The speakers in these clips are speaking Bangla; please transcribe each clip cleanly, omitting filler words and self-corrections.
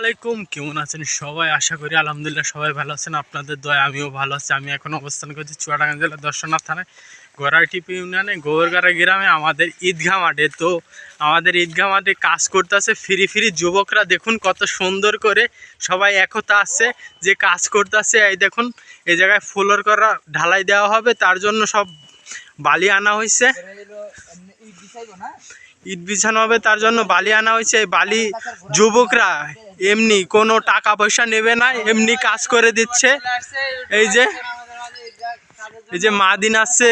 আলাইকুম, কেমন আছেন সবাই? আশা করি আলহামদুলিল্লাহ সবাই ভালো আছেন। আপনাদের দয়া আমিও ভালো আছি। আমি এখন অবস্থান করছি চুয়াডাঙ্গা জেলার দর্শনাথ থানায় গোড়াটিপি ইউনিয়নে গোবরগাড়া গ্রামে আমাদের ঈদগাহ মাঠে। তো আমাদের ঈদগাহ মাঠে কাজ করতেছে ফ্রি ফ্রি যুবকরা। দেখুন কত সুন্দর করে সবাই একতা আছে যে কাজ করতেছে। এই দেখুন এই জায়গায় ফ্লোর করা ঢালাই দেওয়া হবে, তার জন্য সব বালি আনা হয়েছে। ইট বিছানো হবে, তার জন্য বালি আনা হয়েছে। এই বালি যুবকরা এমনি কোনো টাকা পয়সা নেবে না, এমনি কাজ করে দিচ্ছে। এই যে মাদিন আছে,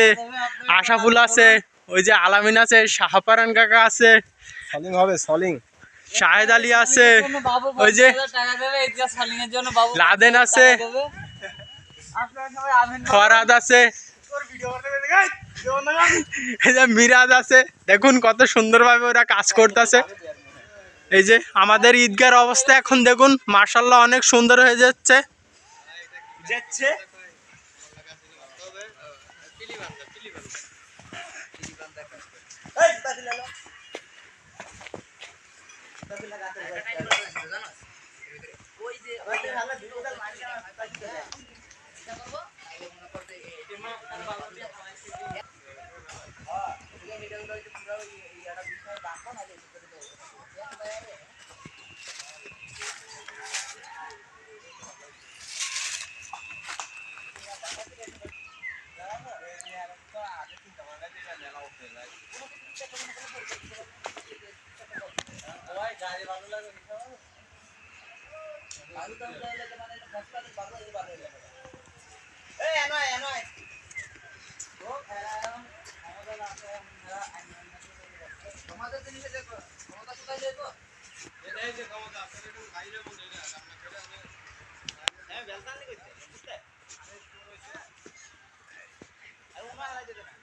আশাফুল আছে, ওই যে আলামিন আছে, শাহপারান কাকা আছে, সলিং হবে সলিং, শাহেদ আলী আছে, ওই যে লাদেন আছে, ফরহাদ আছে, এই যে মিরাজ আছে। দেখুন কত সুন্দরভাবে ওরা কাজ করতেছে। এই যে আমাদের ঈদগার অবস্থা এখন দেখুন, মাশাআল্লাহ অনেক সুন্দর হয়ে যাচ্ছে। তোমাদের জিনিসে দেখো ক্ষমতা কোথায় দেখো এটাই যে ক্ষমতা আপনাদের কোন বাইরে বলে না আপনার ছেলে হ্যাঁ বেলতানি করতে বুঝতে আরে ওমা হারাই দিতে না